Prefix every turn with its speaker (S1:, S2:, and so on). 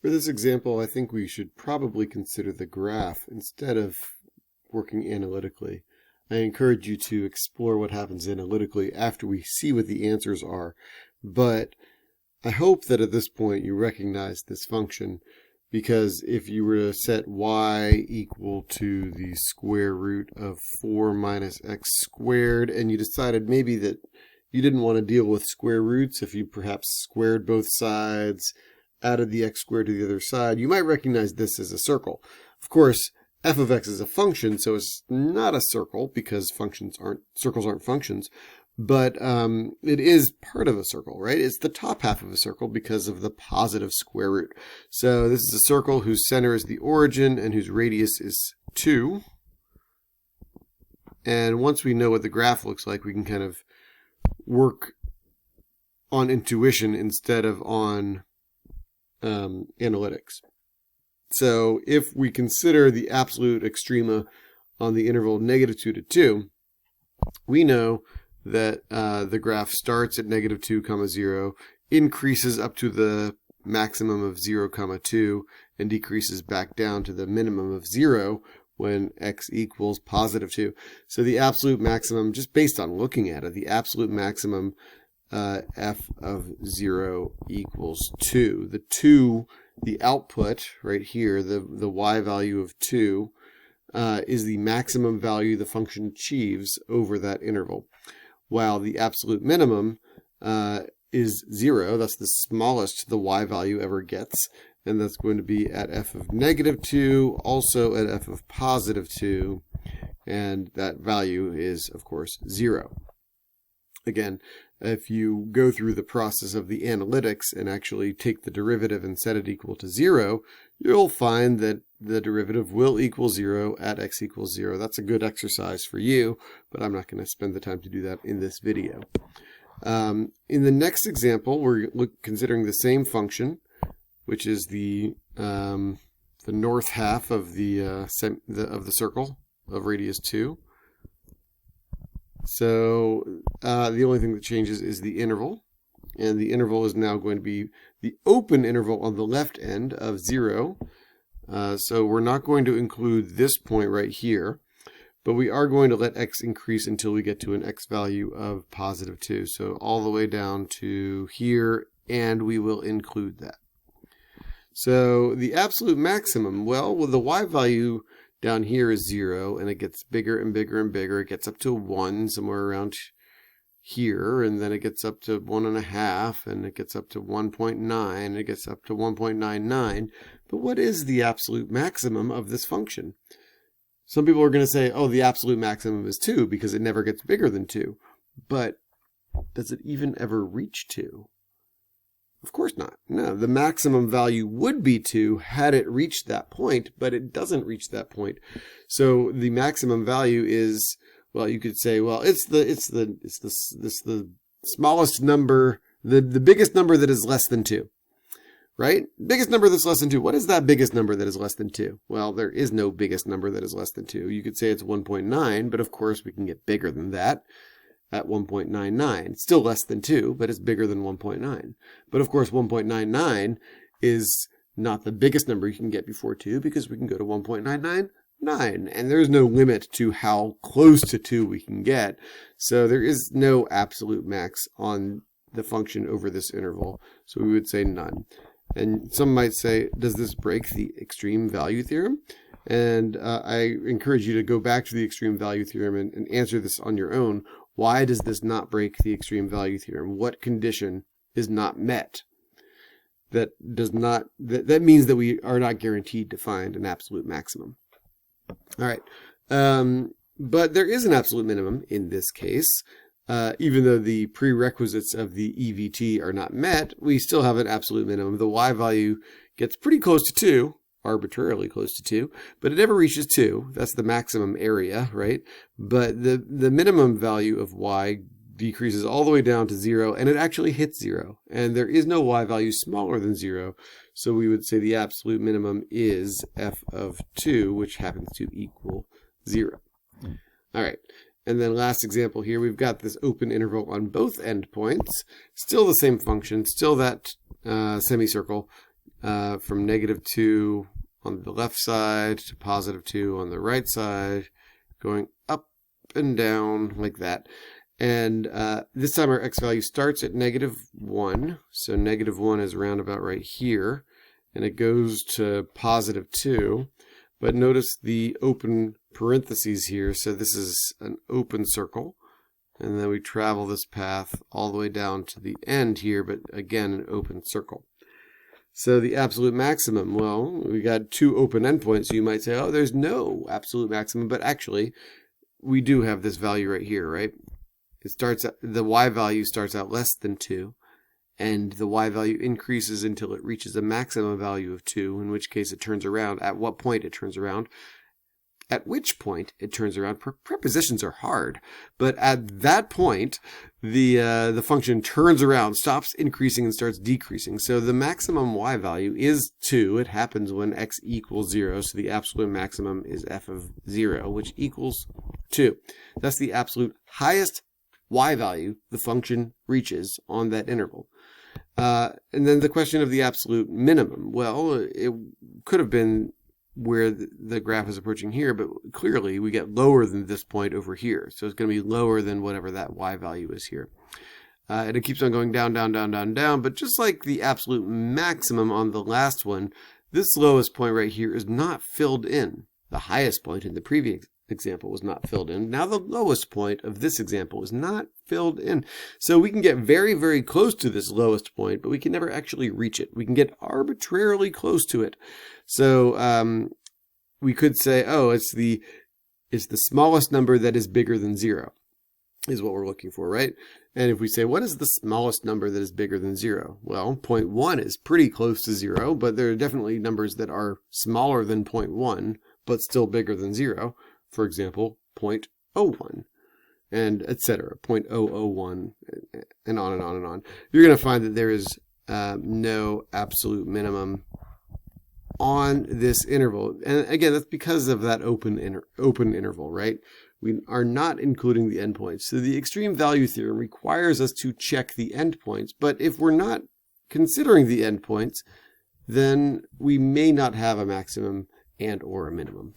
S1: For this example, I think we should probably consider the graph instead of working analytically. I encourage you to explore what happens analytically after we see what the answers are, but I hope that at this point you recognize this function, because if you were to set y equal to the square root of 4 minus x squared, and you decided maybe that you didn't want to deal with square roots, if you perhaps squared both sides, added the x squared to the other side, you might recognize this as a circle. Of course, f of x is a function, so it's not a circle because circles aren't functions, but it is part of a circle, right? It's the top half of a circle because of the positive square root. So this is a circle whose center is the origin and whose radius is 2. And once we know what the graph looks like, we can kind of work on intuition instead of on analytics. So if we consider the absolute extrema on the interval -2 to 2, we know that the graph starts at -2, 0, increases up to the maximum of 0, 2, and decreases back down to the minimum of 0 when x equals +2. So the absolute maximum, just based on looking at it, the absolute maximum f of 0 equals 2. The 2, the output right here, the y value of 2, is the maximum value the function achieves over that interval, while the absolute minimum is 0. That's the smallest the y value ever gets, and that's going to be at f of -2, also at f of +2, and that value is, of course, 0. Again, if you go through the process of the analytics and actually take the derivative and set it equal to 0, you'll find that the derivative will equal 0 at x equals 0. That's a good exercise for you, but I'm not going to spend the time to do that in this video. In the next example, we're considering the same function, which is the north half of the circle of radius 2. So the only thing that changes is the interval, and the interval is now going to be the open interval on the left end of 0. So we're not going to include this point right here, but we are going to let x increase until we get to an x value of +2. So all the way down to here, and we will include that. So the absolute maximum, well, with the y value down here is 0, and it gets bigger and bigger and bigger. It gets up to 1 somewhere around here, and then it gets up to 1.5, and it gets up to 1.9, and it gets up to 1.99. But what is the absolute maximum of this function? Some people are going to say, oh, the absolute maximum is 2 because it never gets bigger than 2. But does it even ever reach 2? Of course not. No, the maximum value would be 2 had it reached that point, but it doesn't reach that point. So the maximum value is, well, you could say, well, it's the smallest number, the biggest number that is less than 2, right? Biggest number that's less than 2. What is that biggest number that is less than 2? Well, there is no biggest number that is less than 2. You could say it's 1.9, but of course we can get bigger than that. At 1.99. Still less than 2, but it's bigger than 1.9. But of course 1.99 is not the biggest number you can get before 2, because we can go to 1.999, and there's no limit to how close to 2 we can get. So there is no absolute max on the function over this interval. So we would say none. And some might say, does this break the extreme value theorem? And I encourage you to go back to the extreme value theorem and answer this on your own. Why does this not break the extreme value theorem? What condition is not met? That means that we are not guaranteed to find an absolute maximum. All right. But there is an absolute minimum in this case. Even though the prerequisites of the EVT are not met, we still have an absolute minimum. The y value gets pretty close to 2. Arbitrarily close to 2, but it never reaches 2. That's the maximum area, right? But the minimum value of y decreases all the way down to 0, and it actually hits 0. And there is no y value smaller than 0, so we would say the absolute minimum is f of 2, which happens to equal 0. All right, and then last example here, we've got this open interval on both endpoints. Still the same function, still that semicircle. from -2 on the left side to +2 on the right side, going up and down like that. And this time our x value starts at -1, so -1 is roundabout right here, and it goes to +2. But notice the open parentheses here, so this is an open circle. And then we travel this path all the way down to the end here, but again, an open circle. So the absolute maximum, well, we got two open endpoints, so you might say, oh, there's no absolute maximum, but actually, we do have this value right here, right? It starts at, the y value starts out less than 2, and the y value increases until it reaches a maximum value of 2, in which case it turns around. At what point it turns around? At which point it turns around. Prepositions are hard, but at that point, the function turns around, stops increasing and starts decreasing. So the maximum y value is 2. It happens when x equals 0, so the absolute maximum is f of 0, which equals 2. That's the absolute highest y value the function reaches on that interval. And then the question of the absolute minimum. Well, it could have been where the graph is approaching here, but clearly we get lower than this point over here. So it's going to be lower than whatever that y value is here. And it keeps on going down, down, down, down, down. But just like the absolute maximum on the last one, this lowest point right here is not filled in. The highest point in the previous example was not filled in. Now the lowest point of this example is not filled in. So we can get very, very close to this lowest point, but we can never actually reach it. We can get arbitrarily close to it. So we could say, oh, it's the smallest number that is bigger than 0 is what we're looking for, right? And if we say, what is the smallest number that is bigger than 0? Well, 0.1 is pretty close to 0, but there are definitely numbers that are smaller than 0.1, but still bigger than 0. For example, 0.01, and etc., 0.001, and on and on and on. You're going to find that there is no absolute minimum on this interval. And again, that's because of that open interval, right? We are not including the endpoints. So the extreme value theorem requires us to check the endpoints. But if we're not considering the endpoints, then we may not have a maximum and or a minimum.